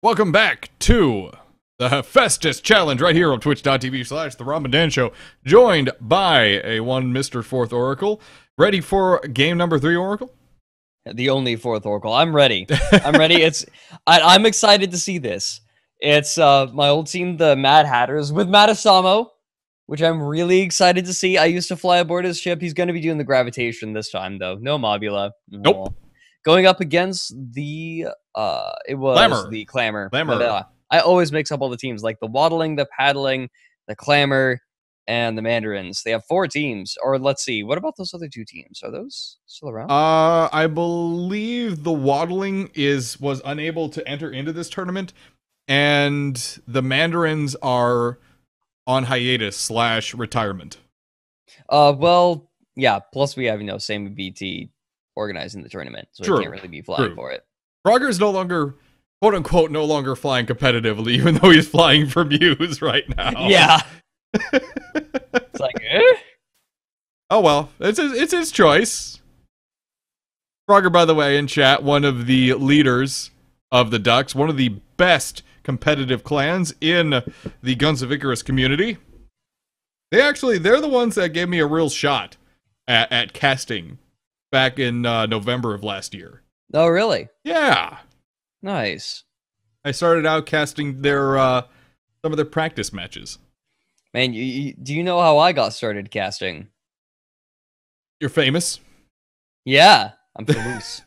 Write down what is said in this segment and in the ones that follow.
Welcome back to the Hephaestus Challenge right here on twitch.tv/The Rob and Dan Show, joined by a one Mr. Fourth Oracle. Ready for game number 3, Oracle? The only fourth Oracle. I'm ready. I'm ready. I'm excited to see this. It's my old team, the Mad Hatters, with Matasamo, which I'm really excited to see. I used to fly aboard his ship. He's going to be doing the gravitation this time, though. No Mobula. Nope. Going up against the it was Clamour. the Clamour. Clamour. But, I always mix up all the teams, like the Waddling, the Paddling, the Clamour, and the Mandarins. They have 4 teams. Or let's see, what about those other 2 teams? Are those still around? I believe the Waddling was unable to enter into this tournament, and the Mandarins are on hiatus / retirement. Well, yeah. Plus, we have same BT organizing the tournament, so True. we can't really be flying for it. Frogger is no longer, quote unquote, no longer flying competitively, even though he's flying for Muse right now. Yeah. It's like, eh? Oh well, it's his choice. Frogger, by the way, in chat, one of the leaders of the Ducks, one of the best competitive clans in the Guns of Icarus community. They're the ones that gave me a real shot at casting back in November of last year. Oh, really? Yeah. Nice. I started out casting their some of their practice matches. Man, do you know how I got started casting? You're famous. Yeah, I'm Toulouse.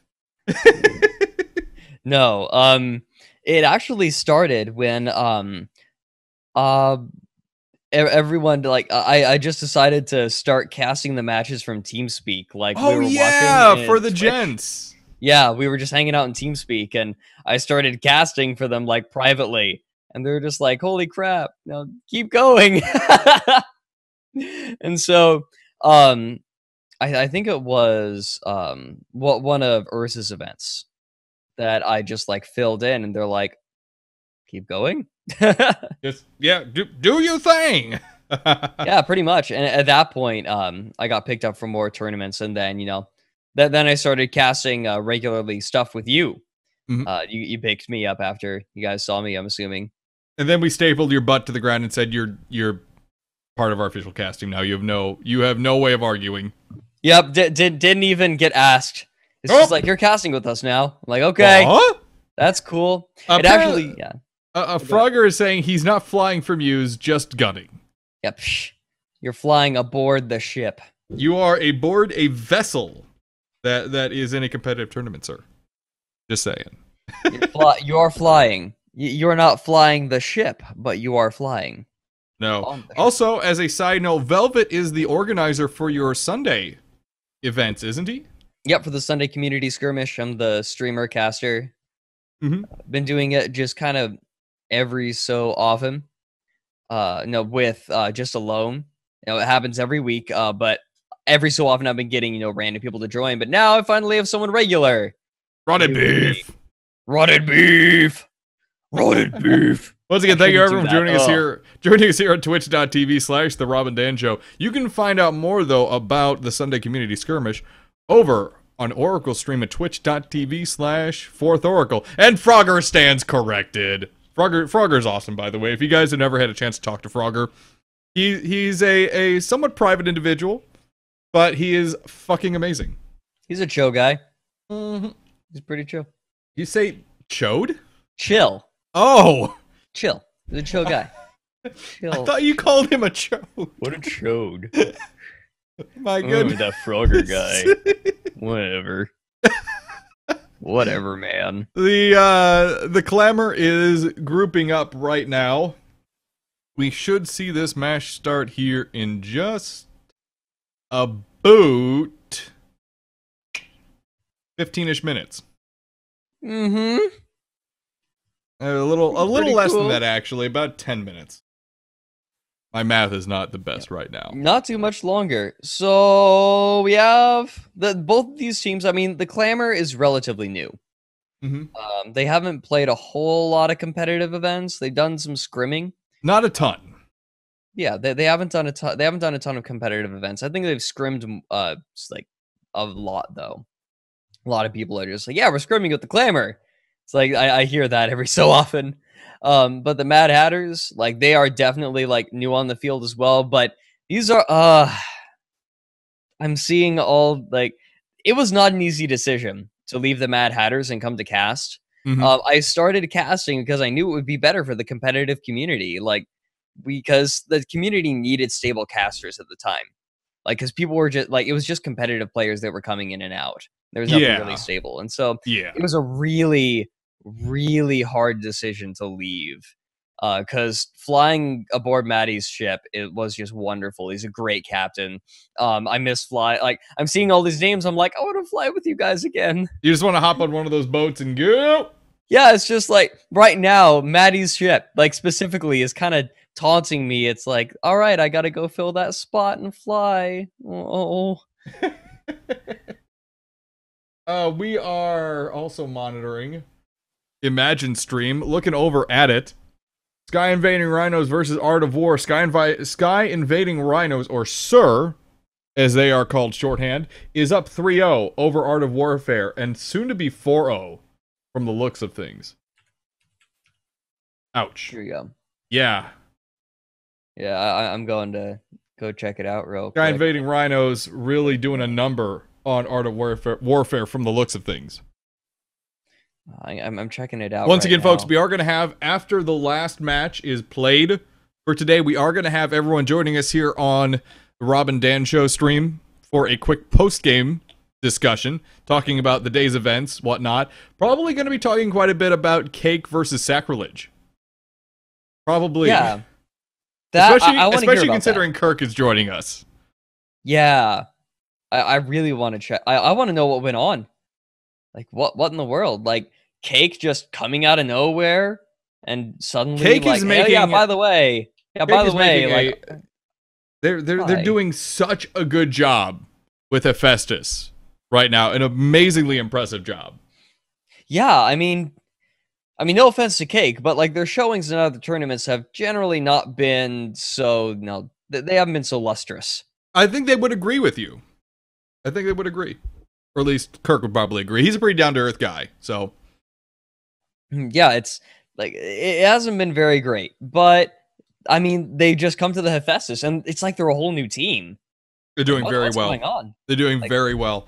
No, it actually started when everyone I just decided to start casting the matches from TeamSpeak. Like, oh, we were yeah, watching for the Twitch. gents. Yeah, we were just hanging out in TeamSpeak, and I started casting for them like privately, and they were just like, "Holy crap! Now keep going." And so, I think it was one of Ursa's events that I just like filled in, and they're like, "Keep going." Just do your thing. Yeah, pretty much. And at that point, I got picked up for more tournaments, and then then I started casting regularly stuff with you. Mhm. You picked me up after you guys saw me, I'm assuming. And then we stapled your butt to the ground and said you're part of our official casting now. You have no way of arguing. Yep, didn't even get asked. It's just like, you're casting with us now. I'm like, okay, that's cool. It actually, yeah. Frogger is saying he's not flying for Muse, just gunning. Yep, you're flying aboard the ship. You are aboard a vessel that is in a competitive tournament, sir. Just saying. You are flying. You're not flying the ship, but you are flying. No. Also, as a side note, Velvet is the organizer for your Sunday events, isn't he? Yep, for the Sunday Community Skirmish, I'm the streamer caster. Mm-hmm. Been doing it just kind of every so often. No, with just alone. It happens every week, but every so often I've been getting, random people to join. But now I finally have someone regular. Rotted beef. Rotted beef. Rotted beef. Once again, thank you everyone for joining us here on twitch.tv/The Rob and Dan Show. You can find out more, though, about the Sunday Community Skirmish over on Oracle stream at twitch.tv/Fourth Oracle. And Frogger stands corrected. Frogger's awesome, by the way. If you guys have never had a chance to talk to Frogger, he's a somewhat private individual, but he is fucking amazing. He's a chill guy. Mm-hmm. He's pretty chill. You say chode? Chill. Oh! Chill. He's a chill guy. Chill. I thought you called him a chode. What a chode. My goodness. That Frogger guy. Whatever. Whatever, man. The Clamour is grouping up right now. We should see this match start here in just about 15-ish minutes. Mm-hmm. A little less cool. than that, actually. About 10 minutes. My math is not the best right now. Not too much longer. So we have both of these teams. I mean, the Clamour is relatively new. Mm-hmm. They haven't played a whole lot of competitive events. They've done some scrimming. Not a ton. Yeah, they haven't done a ton. They haven't done a ton of competitive events. I think they've scrimmed like a lot, though. A lot of people are just like, yeah, we're scrimming with the Clamour. It's It's like I hear that every so often. But the Mad Hatters, like they are definitely like new on the field as well. But these are I'm seeing all like it was not an easy decision to leave the Mad Hatters and come to cast. Mhm. I started casting because I knew it would be better for the competitive community, like because the community needed stable casters at the time. Like, because people were just like, it was just competitive players that were coming in and out. There was nothing really Yeah. stable. And so Yeah. it was a really, really hard decision to leave. Because flying aboard Maddie's ship, it was just wonderful. He's a great captain. I miss fly. Like, I'm seeing all these names. I'm like, I want to fly with you guys again. You just want to hop on one of those boats and go. Yeah, it's just like right now, Maddie's ship, like specifically, is kind of taunting me. It's like, all right, I got to go fill that spot and fly. Oh. We are also monitoring Imagine Stream, looking over at it. Sky Invading Rhinos versus Art of War. Sky Invading Rhinos, or SIR, as they are called shorthand, is up 3-0 over Art of Warfare, and soon to be 4-0 from the looks of things. Ouch. Here you go. Yeah. Yeah, I'm going to go check it out real quick. Sky Invading Rhinos really doing a number on Art of Warfare from the looks of things. I'm checking it out. Once right again, now. folks, we are going to have, after the last match is played for today, we are going to have everyone joining us here on the Rob and Dan Show stream for a quick post-game discussion, talking about the day's events, whatnot. Probably going to be talking quite a bit about Cake versus Sacrilege. Probably. Yeah. That, especially considering that. Kirk is joining us. Yeah. I really want to check. I want to know what went on. Like, what in the world? Like, Cake just coming out of nowhere and suddenly Cake like, is making, hey, yeah, by the way. Yeah, by the way, like they're doing such a good job with Hephaestus right now. An amazingly impressive job. Yeah, I mean, no offense to Cake, but like their showings in other tournaments have generally not been so they haven't been so lustrous. I think they would agree with you. I think they would agree. Or at least Kirk would probably agree. He's a pretty down-to-earth guy, so. Yeah, it's like, it hasn't been very great. But, I mean, they just come to the Hephaestus, and it's like they're a whole new team. They're doing very what's well. Going on? They're doing very well.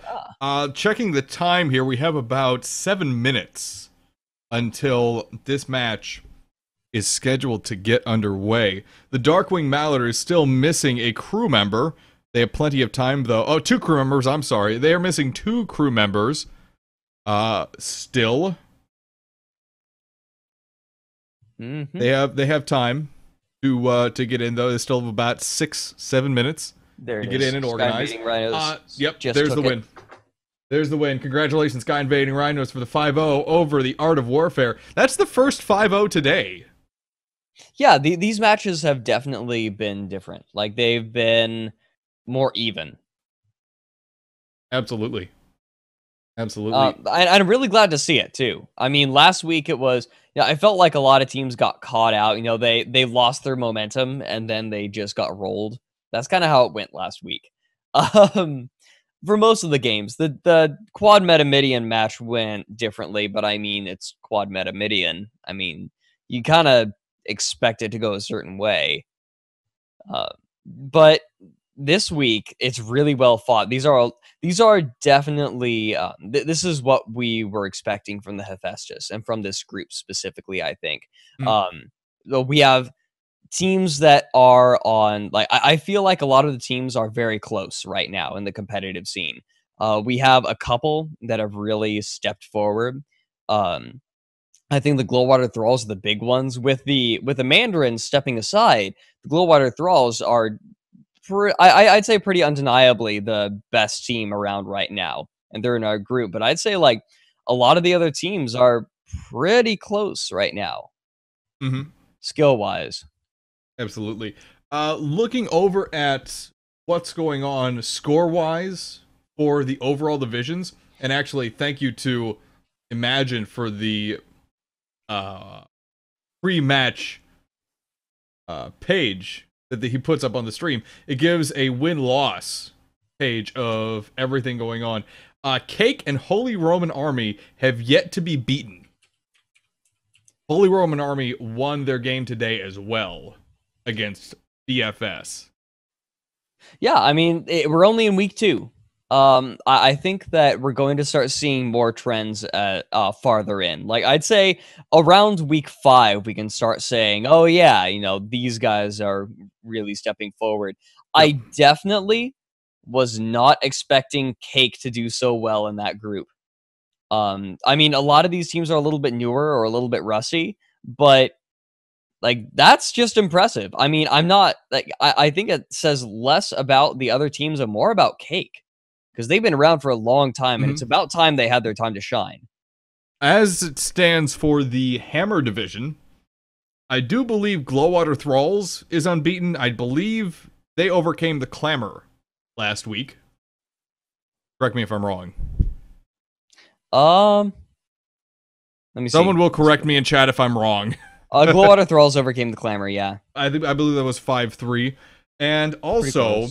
Checking the time here, we have about 7 minutes until this match is scheduled to get underway. The Darkwing Mallard is still missing a crew member. They have plenty of time, though. Oh, 2 crew members, I'm sorry. They are missing 2 crew members. Still. Mm-hmm. They have time to get in, though. They still have about 6-7 minutes to get in and organize. Yep, there's the win. There's the win. Congratulations, Sky Invading Rhinos, for the 5-0 over the Art of Warfare. That's the first 5-0 today. Yeah, these matches have definitely been different. Like, they've been more even. Absolutely. I'm really glad to see it too. I mean, last week it was, I felt like a lot of teams got caught out. They lost their momentum and then they just got rolled. That's kind of how it went last week. For most of the games, the quad meta Midian match went differently, but I mean, it's quad meta Midian. I mean, you kind of expect it to go a certain way. But this week, it's really well fought. These are definitely this is what we were expecting from the Hephaestus and from this group specifically. I think we have teams that are on, like, I feel like a lot of the teams are very close right now in the competitive scene. We have a couple that have really stepped forward. I think the Glowwater Thralls are the big ones. With the Mandarin stepping aside, the Glowwater Thralls are I'd say pretty undeniably the best team around right now, and they're in our group. But I'd say like a lot of the other teams are pretty close right now, skill wise. Absolutely. Looking over at what's going on score wise for the overall divisions, and actually thank you to Imagine for the pre-match page that he puts up on the stream. It gives a win-loss page of everything going on. Cake and Holy Roman Army have yet to be beaten Holy Roman Army won their game today as well against DFS. Yeah, I mean, we're only in week 2. I think that we're going to start seeing more trends farther in. Like, I'd say around week 5, we can start saying, oh, yeah, these guys are really stepping forward. Yep. I definitely was not expecting Cake to do so well in that group. I mean, a lot of these teams are a little bit newer or a little bit rusty, but like, that's just impressive. I mean, I'm not like I think it says less about the other teams and more about Cake because they've been around for a long time, and it's about time they had their time to shine. As it stands for the Hammer division, I do believe Glowwater Thralls is unbeaten. I believe they overcame the Clamour last week. Correct me if I'm wrong. Let me see. Someone will correct me in chat if I'm wrong. Glowwater Thralls overcame the Clamour, yeah. I believe that was 5-3. And also,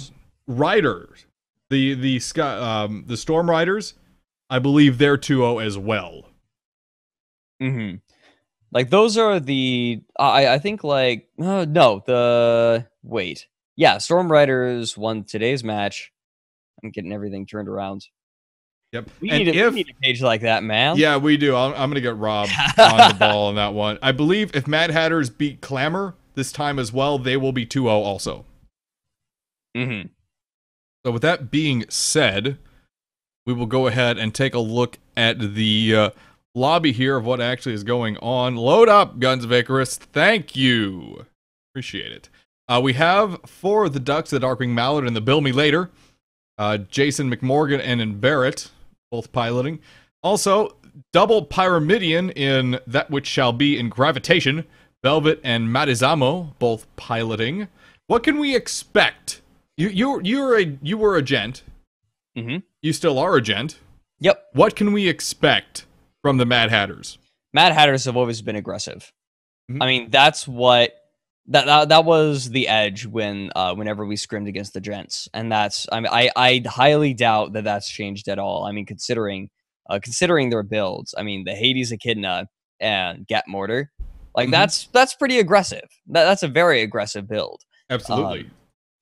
Riders, the Storm Riders, I believe they're 2-0 as well. Mm-hmm. Like, those are the... I think, like... Wait. Yeah, Storm Riders won today's match. I'm getting everything turned around. Yep. We need a page like that, man. Yeah, we do. I'm going to get Rob on the ball on that one. I believe if Mad Hatters beat Clamour this time as well, they will be 2-0 also. Mm-hmm. So with that being said, we will go ahead and take a look at the lobby here of what actually is going on. Load up, Guns of Icarus. Thank you. Appreciate it. We have for the Ducks, the Darkwing Mallard and the Bill Me Later, Jason McMorgan and Barrett, both piloting. Also, double Pyramidion in That Which Shall Be in Gravitation, Velvet and Matizamo, both piloting. What can we expect? You were a gent. Mm-hmm. You still are a gent. Yep. What can we expect from the Mad Hatters? Mad Hatters have always been aggressive. Mm-hmm. I mean, that's what that was the edge whenever we scrimmed against the gents, and that's I highly doubt that that's changed at all. I mean, considering their builds, I mean, the Hades Echidna and Gat Mortar, like that's pretty aggressive. That's a very aggressive build. Absolutely.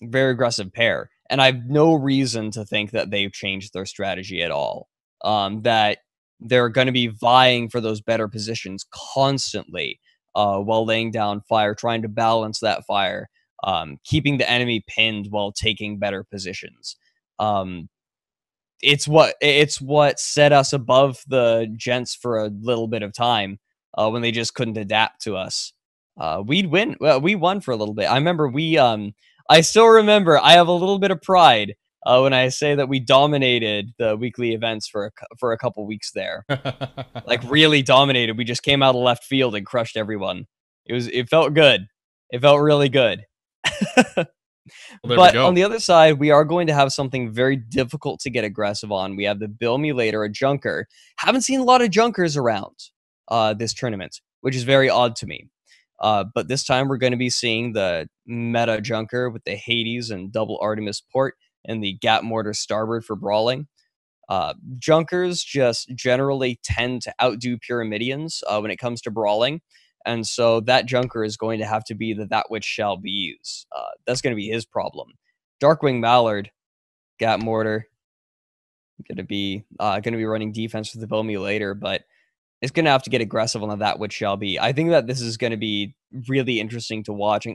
Very aggressive pair, and I have no reason to think that they've changed their strategy at all. That they're going to be vying for those better positions constantly, while laying down fire, trying to balance that fire, keeping the enemy pinned while taking better positions. It's what set us above the gents for a little bit of time, when they just couldn't adapt to us. We'd win. Well, we won for a little bit. I remember I still remember. I have a little bit of pride when I say that we dominated the weekly events for a couple weeks there. Like, really dominated. We just came out of left field and crushed everyone. It felt good. It felt really good. But on the other side, we are going to have something very difficult to get aggressive on. We have the Bill Me Later, a Junker. Haven't seen a lot of Junkers around this tournament, which is very odd to me. But this time we're going to be seeing the meta Junker with the Hades and double Artemis port and the Gat Mortar starboard for brawling. Junkers just generally tend to outdo Pyramidians when it comes to brawling. And so that Junker is going to have to be That Which Shall Be used. That's going to be his problem. Darkwing Mallard, Gat Mortar, going to be running defense for the Bill Me Later, but it's going to have to get aggressive on That Which Shall Be. I think that this is going to be really interesting to watch.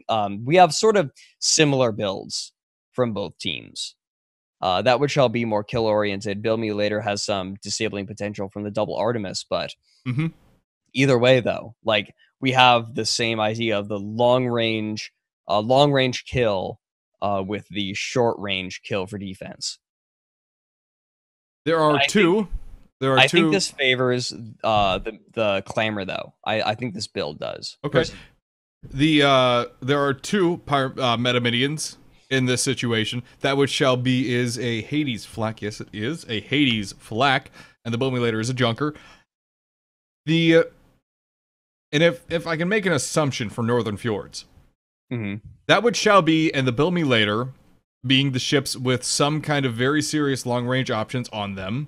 We have sort of similar builds from both teams. That Which Shall Be more kill-oriented. Bill Me Later has some disabling potential from the double Artemis, but either way, though, like, we have the same idea of the long-range kill with the short-range kill for defense. I think this favors the Clamour, though. I think this build does. Okay. There are two Metamidians in this situation. That Which Shall Be is a Hades flak. Yes, it is a Hades flak, and the Bill Me Later is a Junker. And if I can make an assumption for Northern Fjords, That Which Shall Be and the Bill Me Later, being the ships with some kind of very serious long-range options on them,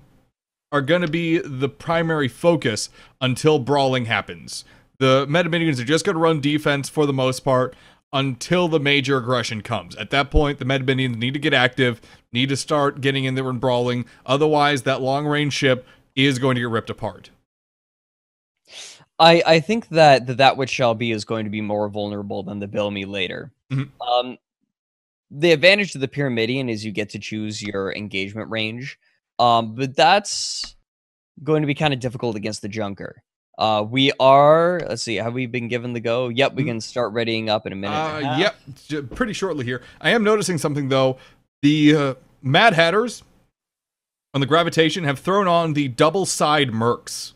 are going to be the primary focus until brawling happens. The meta-minions are just going to run defense for the most part until the major aggression comes. At that point, the meta-minions need to get active, need to start getting in there and brawling. Otherwise, that long-range ship is going to get ripped apart. I think that which shall be is going to be more vulnerable than the Bill Me later. Mhm. The advantage to the Pyramidion is you get to choose your engagement range, but that's going to be kind of difficult against the Junker. Let's see, have we been given the go? Yep, we can start readying up in a minute and a half. Yep, pretty shortly here. I am noticing something, though. The Mad Hatters on the Gravitation have thrown on the double-side Mercs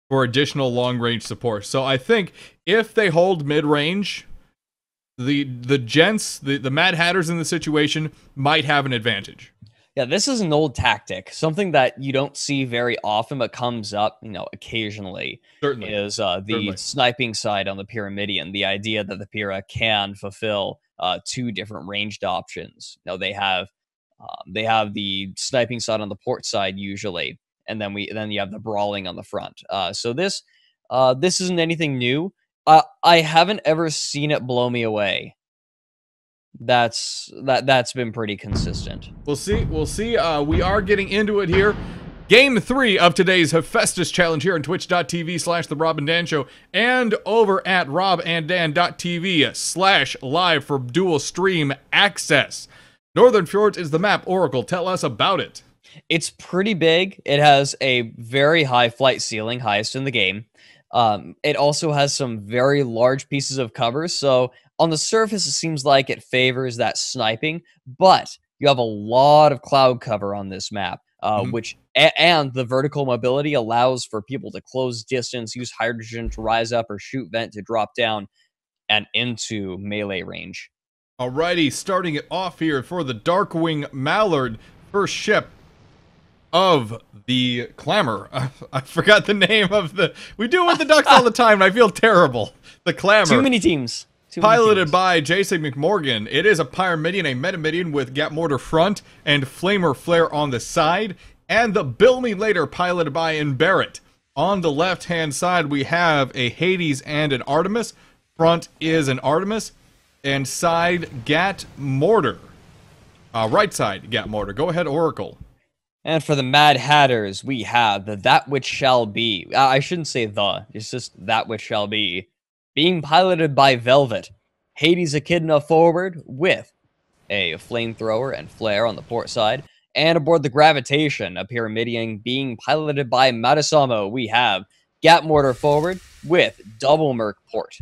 for additional long-range support. So I think if they hold mid-range, the gents, the Mad Hatters in the situation might have an advantage. Yeah, this is an old tactic, something that you don't see very often, but comes up, occasionally. Certainly. Is the sniping side on the Pyramidion, the idea that the Pyra can fulfill two different ranged options. They have the sniping side on the port side usually, and then you have the brawling on the front. So this isn't anything new. I haven't ever seen it blow me away. That's been pretty consistent. We'll see. We are getting into it here. Game 3 of today's Hephaestus challenge here on twitch.tv/The Rob and Dan Show and over at robanddan.tv/live for dual stream access. Northern Fjords is the map. Oracle, tell us about it. It's pretty big. It has a very high flight ceiling, highest in the game. It also has some very large pieces of cover, so on the surface, it seems like it favors that sniping, but you have a lot of cloud cover on this map, and the vertical mobility allows for people to close distance, use hydrogen to rise up, or shoot vent to drop down and into melee range. Alrighty, starting it off here for the Darkwing Mallard, first ship of the Clamour. I forgot the name of the... We do it with the Ducks all the time, and I feel terrible. The Clamour. Too many teams. Piloted by Jason McMorgan. It is a Pyramidion, a Metamidion with Gap Mortar front and Flamer Flare on the side. And the Bill Me Later, piloted by Barrett. On the left-hand side, we have a Hades and an Artemis. Front is an Artemis. And side, Gat Mortar. Right side, Gat Mortar. Go ahead, Oracle. And for the Mad Hatters, we have the That Which Shall Be. I shouldn't say the. It's just That Which Shall Be. Being piloted by Velvet. Hades Echidna forward with a flamethrower and flare on the port side. And aboard the Gravitation, a Pyramidion being piloted by Matasamo, we have Gap Mortar forward with double Merc port.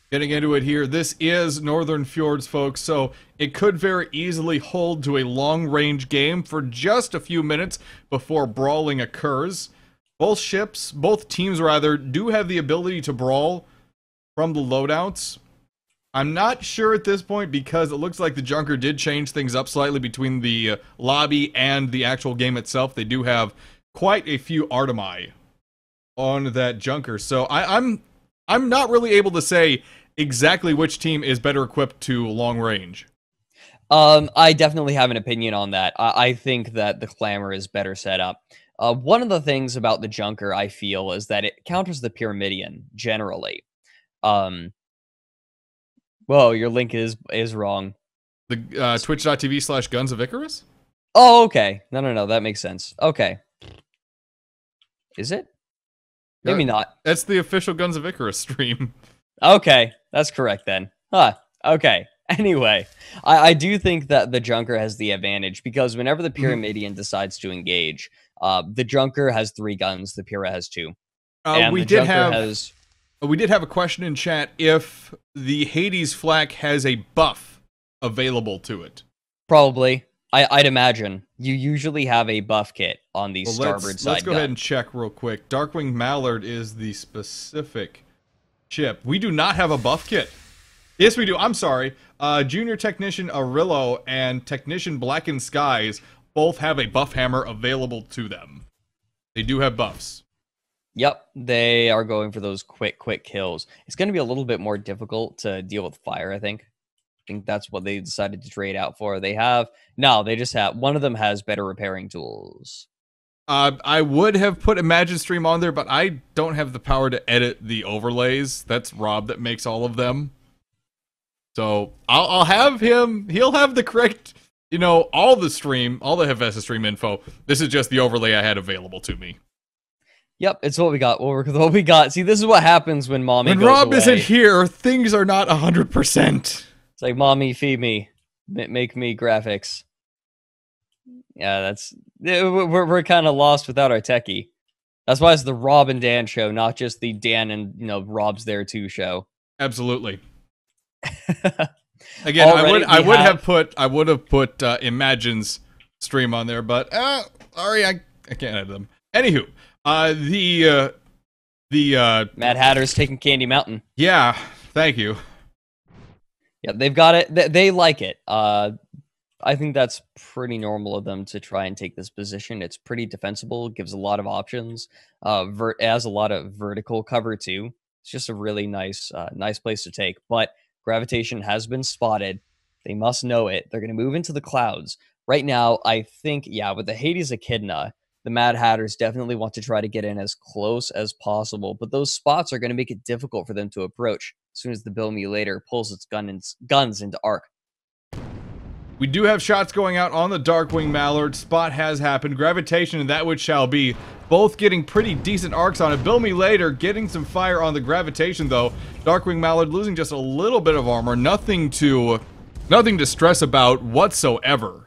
Getting into it here, this is Northern Fjords, folks, so it could very easily hold to a long-range game for just a few minutes before brawling occurs. Both teams do have the ability to brawl from the loadouts. I'm not sure at this point because it looks like the Junker did change things up slightly between the lobby and the actual game itself. They do have quite a few Artemi on that Junker, so I'm not really able to say exactly which team is better equipped to long range. I definitely have an opinion on that. I think that the Clamour is better set up. One of the things about the Junker, I feel, is that it counters the Pyramidion, generally. Whoa, your link is wrong. The twitch.tv/Guns of Icarus? Oh, okay. No, that makes sense. Okay. Is it? Maybe not. That's the official Guns of Icarus stream. Okay, that's correct then. Huh, okay. Anyway, I do think that the Junker has the advantage because whenever the Pyramidion decides to engage, the Junker has 3 guns, the Pyra has 2. We did have a question in chat if the Hades flak has a buff available to it. Probably. I'd imagine. You usually have a buff kit on the starboard side. Let's go ahead and check real quick. Darkwing Mallard is the specific chip. We do not have a buff kit. Yes, we do. I'm sorry. Junior Technician Arillo and Technician Blackened Skies both have a buff hammer available to them. They do have buffs. Yep, they are going for those quick kills. It's going to be a little bit more difficult to deal with fire, I think. I think that's what they decided to trade out for. They just have, one of them has better repairing tools. I would have put Imagine Stream on there, but I don't have the power to edit the overlays. That's Rob that makes all of them. So I'll have him. He'll have the correct, all the Hephaestus stream info. This is just the overlay I had available to me. Yep, it's what we got. What we got. See, this is what happens when mommy goes Rob away. isn't here, things are not 100%. It's like, mommy, feed me, make me graphics. Yeah, we're kind of lost without our techie. That's why it's the Rob and Dan show, not just the Dan and Rob's there too show. Absolutely. Again, I would have put Imagine's stream on there, but sorry, I can't edit them. Anywho, the Mad Hatter's taking Candy Mountain. Yeah, thank you. Yeah, they've got it. They like it. I think that's pretty normal of them to try and take this position. It's pretty defensible. Gives a lot of options. It has a lot of vertical cover too. It's just a really nice place to take. But gravitation has been spotted. They must know it. They're going to move into the clouds. Right now, I think, with the Hades Echidna, the Mad Hatters definitely want to try to get in as close as possible. But those spots are going to make it difficult for them to approach as soon as the Bill Mutilator pulls its guns into arc. We do have shots going out on the Darkwing Mallard. Spot has happened. Gravitation and that which shall be. Both getting pretty decent arcs on it. Bill Mutilator getting some fire on the Gravitation, though. Darkwing Mallard losing just a little bit of armor. Nothing to stress about whatsoever.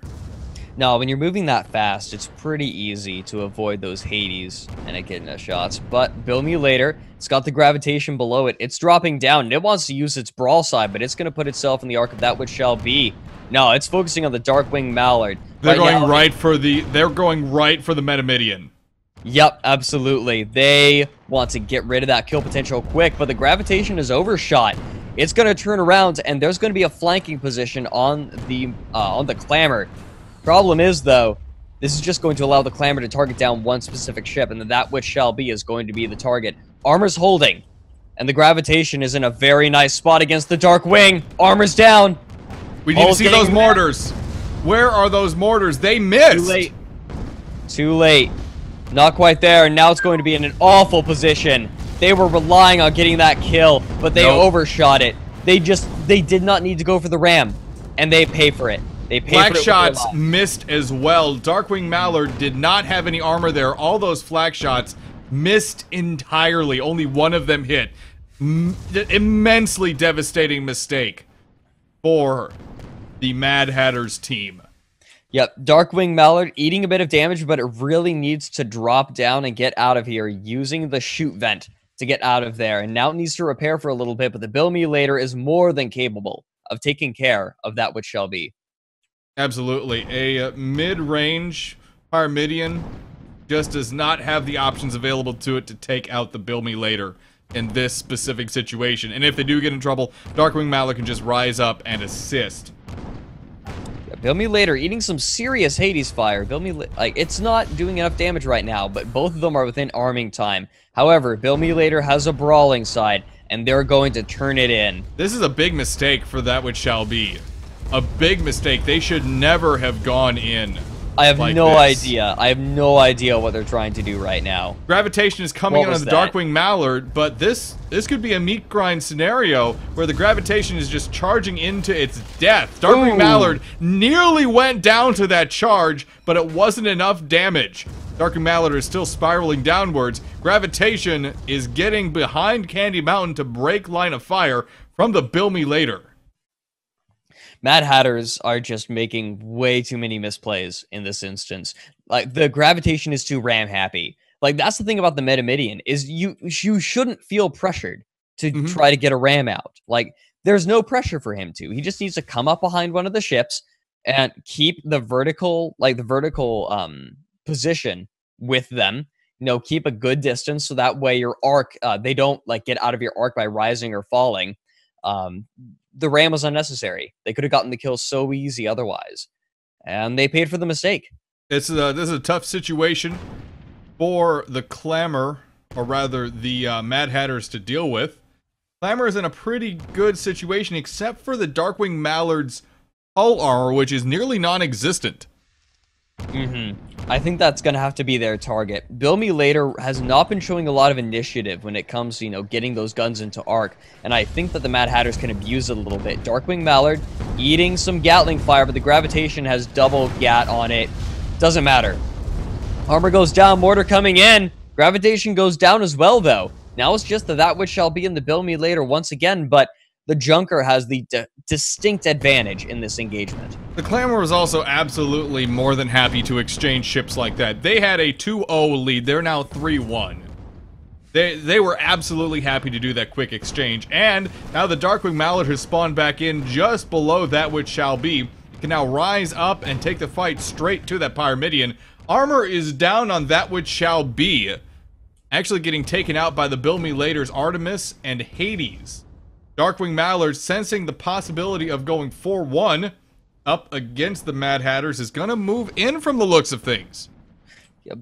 No, when you're moving that fast, it's pretty easy to avoid those Hades and Echidna shots. But Bill Mutilator, it's got the Gravitation below it. It's dropping down, and it wants to use its Brawl side, but it's going to put itself in the arc of that which shall be. No, it's focusing on the Darkwing Mallard. They're going right for the Metamidian. Yep, absolutely. They want to get rid of that kill potential quick, but the Gravitation is overshot. It's going to turn around, and there's going to be a flanking position on the Clamour. Problem is, though, this is just going to allow the Clamour to target down one specific ship, and that which shall be is going to be the target. Armor's holding, and the Gravitation is in a very nice spot against the Darkwing. Armor's down. We need to see those mortars. Where are those mortars? They missed. Too late. Too late. Not quite there, and now it's going to be in an awful position. They were relying on getting that kill, but they overshot it. They did not need to go for the ram, and they pay for it. They pay flak for it. Shots missed as well. Darkwing Mallard did not have any armor there. All those flak shots missed entirely. Only one of them hit. Immensely devastating mistake for the Mad Hatters team. Yep, Darkwing Mallard eating a bit of damage, but it really needs to drop down and get out of here using the shoot vent to get out of there. And now it needs to repair for a little bit, but the Bill Mutilator is more than capable of taking care of that which shall be. Absolutely. A mid-range Pyramidian just does not have the options available to it to take out the Bill Mutilator in this specific situation. And if they do get in trouble, Darkwing Mallard can just rise up and assist. Yeah, Bill Mutilator eating some serious Hades fire. Bill Mutilator, it's not doing enough damage right now, but both of them are within arming time. However, Bill Mutilator has a brawling side, and they're going to turn it in. This is a big mistake for that which shall be. A big mistake. They should never have gone in. I have no idea. I have no idea what they're trying to do right now. Gravitation is coming in on the Darkwing Mallard, but this could be a meat grind scenario where the Gravitation is just charging into its death. Darkwing Mallard nearly went down to that charge, but it wasn't enough damage. Darkwing Mallard is still spiraling downwards. Gravitation is getting behind Candy Mountain to break line of fire from the Bill Mutilator. Mad Hatters are just making way too many misplays in this instance. Like, the Gravitation is too ram happy. Like, that's the thing about the Metamidian, is you shouldn't feel pressured to try to get a ram out. Like, there's no pressure for him to. He just needs to come up behind one of the ships and keep the vertical position with them. Keep a good distance so that way your arc, they don't get out of your arc by rising or falling. The ram was unnecessary. They could have gotten the kill so easy otherwise. And they paid for the mistake. This is a tough situation for the Clamour, or rather the Mad Hatters, to deal with. Clamour is in a pretty good situation, except for the Darkwing Mallard's hull armor, which is nearly non-existent. I think that's going to have to be their target. Bill Me Later has not been showing a lot of initiative when it comes to, getting those guns into arc, and I think that the Mad Hatters can abuse it a little bit. Darkwing Mallard eating some Gatling fire, but the Gravitation has double Gat on it. Doesn't matter. Armor goes down, Mortar coming in. Gravitation goes down as well, though. Now it's just that which shall be in the Bill Me Later once again, but the Junker has the distinct advantage in this engagement. The Clamour was also absolutely more than happy to exchange ships like that. They had a 2-0 lead. They're now 3-1. They were absolutely happy to do that quick exchange. And now the Darkwing Mallard has spawned back in just below that which shall be. It can now rise up and take the fight straight to that Pyramidion. Armor is down on that which shall be. Actually getting taken out by the Bill Me Later's Artemis and Hades. Darkwing Mallard, sensing the possibility of going 4-1 up against the Mad Hatters, is going to move in from the looks of things. Yep.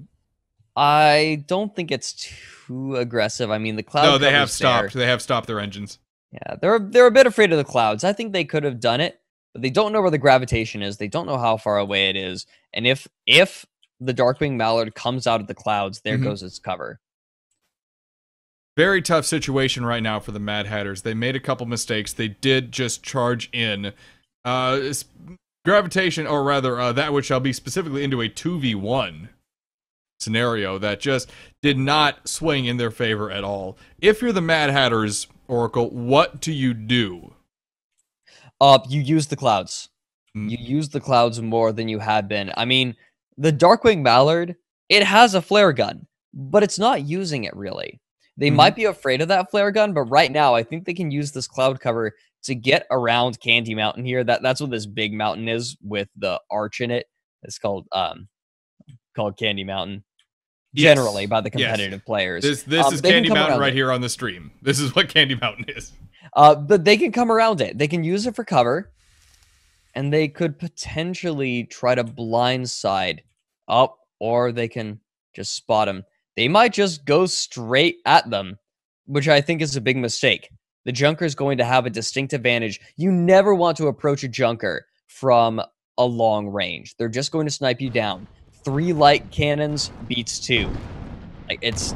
I don't think it's too aggressive. I mean, the cloud. No, they have stopped. They have stopped their engines. Yeah, they're a bit afraid of the clouds. I think they could have done it, but they don't know where the gravitation is. They don't know how far away it is. And if the Darkwing Mallard comes out of the clouds, there goes its cover. Very tough situation right now for the Mad Hatters. They made a couple mistakes. They did just charge in. Gravitation, or rather, that which shall be specifically into a 2v1 scenario that just did not swing in their favor at all. If you're the Mad Hatters, Oracle, what do you do? You use the clouds. You use the clouds more than you had been. I mean, the Darkwing Mallard, it has a flare gun, but it's not using it really. They might be afraid of that flare gun, but right now I think they can use this cloud cover to get around Candy Mountain here. That's what this big mountain is with the arch in it. It's called Candy Mountain. Generally, by the competitive players. This is Candy Mountain right here on the stream. This is what Candy Mountain is. But they can come around it. They can use it for cover, and they could potentially try to blindside up, or they can just spot them. They might just go straight at them, which I think is a big mistake. The Junker is going to have a distinct advantage. You never want to approach a Junker from a long range. They're just going to snipe you down. 3 light cannons beats 2. Like, it's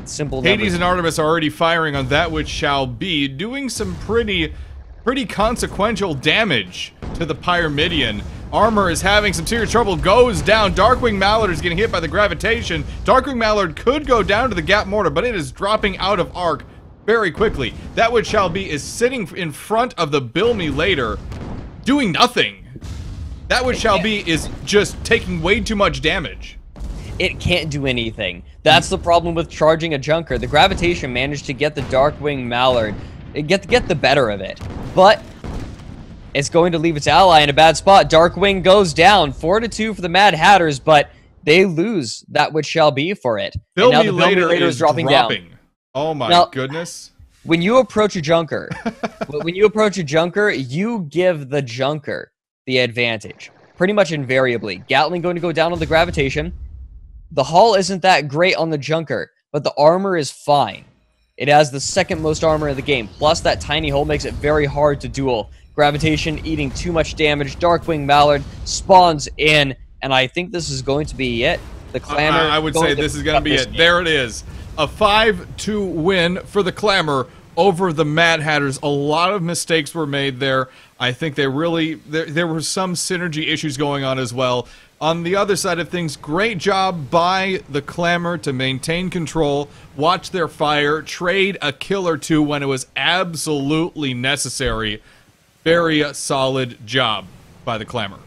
simple numbers. Hades and Artemis are already firing on that which shall be, doing some pretty consequential damage to the Pyramidion. Armor is having some serious trouble, goes down. Darkwing Mallard is getting hit by the gravitation. Darkwing Mallard could go down to the Gap Mortar, but it is dropping out of arc very quickly. That which shall be is sitting in front of the Bill Me Later, doing nothing. That which shall be is just taking way too much damage. It can't do anything. That's the problem with charging a Junker. The gravitation managed to get the Darkwing Mallard, get the better of it. But it's going to leave its ally in a bad spot. Darkwing goes down. 4-2 for the Mad Hatters, but they lose that which shall be for it. Bill Me Later is dropping down. Oh my goodness. When you approach a Junker, you give the Junker the advantage. Pretty much invariably. Gatling going to go down on the gravitation. The hull isn't that great on the Junker, but the armor is fine. It has the second most armor in the game. Plus, that tiny hole makes it very hard to duel. Gravitation eating too much damage. Darkwing Mallard spawns in, and I think this is going to be it. The Clamour. I would say this is going to be it. There it is. A 5-2 win for the Clamour over the Mad Hatters. A lot of mistakes were made there. I think they really... There were some synergy issues going on as well. On the other side of things, great job by the Clamour to maintain control, watch their fire, trade a kill or two when it was absolutely necessary. Very solid job by the Clamour.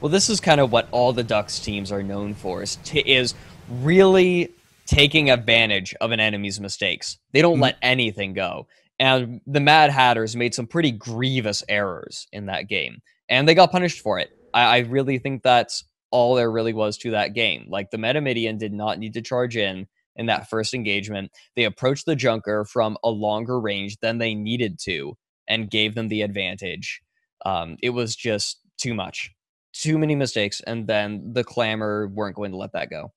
Well, this is kind of what all the Ducks teams are known for, is really taking advantage of an enemy's mistakes. They don't let anything go. And the Mad Hatters made some pretty grievous errors in that game, and they got punished for it. I really think that's all there really was to that game. Like, the Metamidian did not need to charge in that first engagement. They approached the Junker from a longer range than they needed to and gave them the advantage. It was just too much. Too many mistakes, and then the Clamour weren't going to let that go.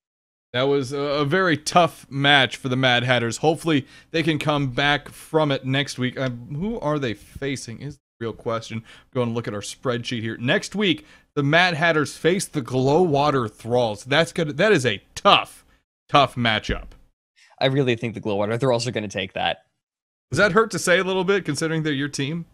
That was a very tough match for the Mad Hatters. Hopefully they can come back from it next week. Who are they facing? real question. Go and look at our spreadsheet here. Next week, the Mad Hatters face the Glowwater Thralls. That is a tough matchup. I really think the Glowwater, they're also going to take that. Does that hurt to say a little bit, considering they're your team?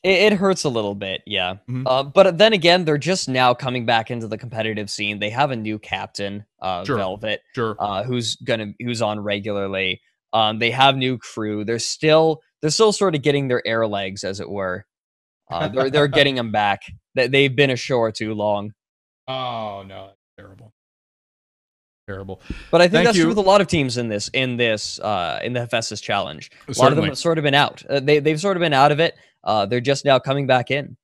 It hurts a little bit, yeah. But then again, they're just now coming back into the competitive scene. They have a new captain, Velvet, who's on regularly. They have new crew. They're still sort of getting their air legs, as it were. They're getting them back. They've been ashore too long. Oh no, terrible. But I think that's true with a lot of teams in the Hephaestus challenge. A lot of them have sort of been out. They've sort of been out of it. They're just now coming back in.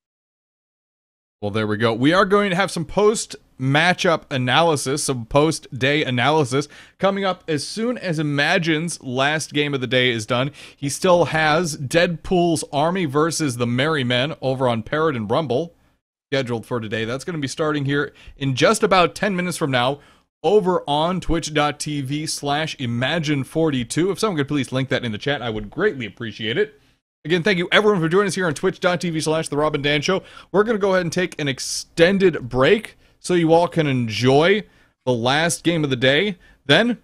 Well, there we go. We are going to have some post-matchup analysis, some post-day analysis coming up as soon as Imagine's last game of the day is done. He still has Deadpool's Army versus the Merry Men over on Parrot and Rumble scheduled for today. That's going to be starting here in just about 10 minutes from now over on twitch.tv/Imagine42. If someone could please link that in the chat, I would greatly appreciate it. Again, thank you everyone for joining us here on twitch.tv/The Rob and Dan Show. We're going to go ahead and take an extended break so you all can enjoy the last game of the day. Then,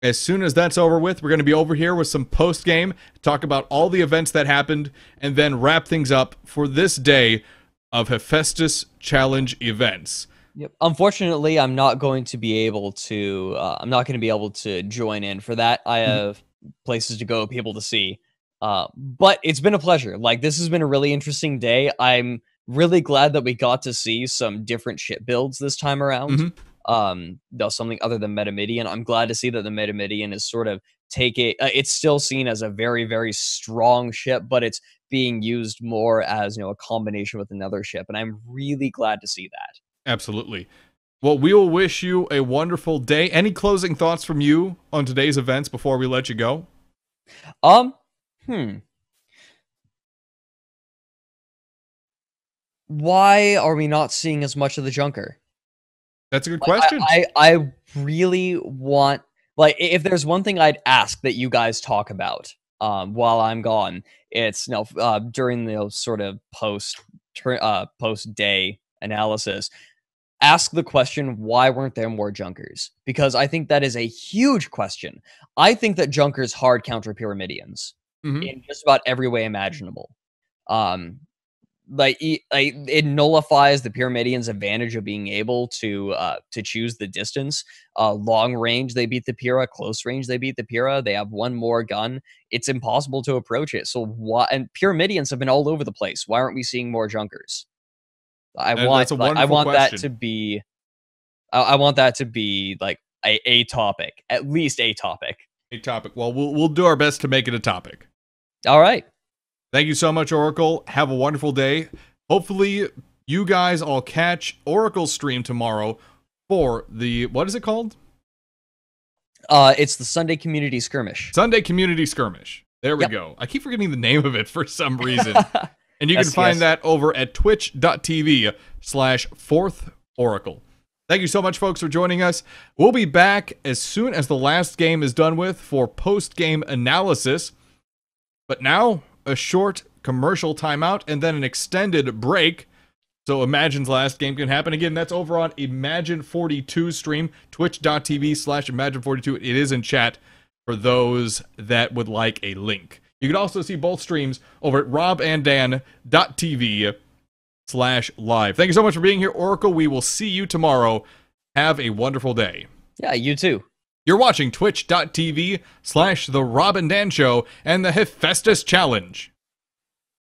as soon as that's over with, we're going to be over here with some post-game, talk about all the events that happened, and then wrap things up for this day of Hephaestus Challenge events. Yep. Unfortunately, I'm not going to be able to. Join in for that. I have places to go, people to see. But it's been a pleasure. Like, this has been a really interesting day. I'm really glad that we got to see some different ship builds this time around. Something other than Metamidian. I'm glad to see that the Metamidian is sort of it's still seen as a very, very strong ship, but it's being used more as, a combination with another ship. And I'm really glad to see that. Absolutely. Well, we will wish you a wonderful day. Any closing thoughts from you on today's events before we let you go? Why are we not seeing as much of the Junker? That's a good question. I really want, if there's one thing I'd ask that you guys talk about while I'm gone, it's during the sort of post-day analysis, ask the question, why weren't there more Junkers? Because I think that is a huge question. I think that Junkers hard counter Pyramidians in just about every way imaginable. It nullifies the Pyramidians' advantage of being able to choose the distance. Long range, they beat the Pyrrha. Close range, they beat the Pyrrha. They have one more gun. It's impossible to approach it. So why? And Pyramidians have been all over the place. Why aren't we seeing more Junkers? I want that to be like a topic, at least a topic. A topic. Well, we'll do our best to make it a topic. All right. Thank you so much, Oracle. Have a wonderful day. Hopefully, you guys all catch Oracle's stream tomorrow for the, what is it called? It's the Sunday Community Skirmish. Sunday Community Skirmish. There we go. I keep forgetting the name of it for some reason. And you can find that over at twitch.tv/4thOracle. Thank you so much, folks, for joining us. We'll be back as soon as the last game is done with for post-game analysis. But now, a short commercial timeout and then an extended break. So Imagine's last game can happen. Again, that's over on Imagine42 stream, twitch.tv/Imagine42. It is in chat for those that would like a link. You can also see both streams over at robanddan.tv/live. Thank you so much for being here, Oracle. We will see you tomorrow. Have a wonderful day. Yeah, you too. You're watching twitch.tv/The Rob and Dan Show and the Hephaestus Challenge.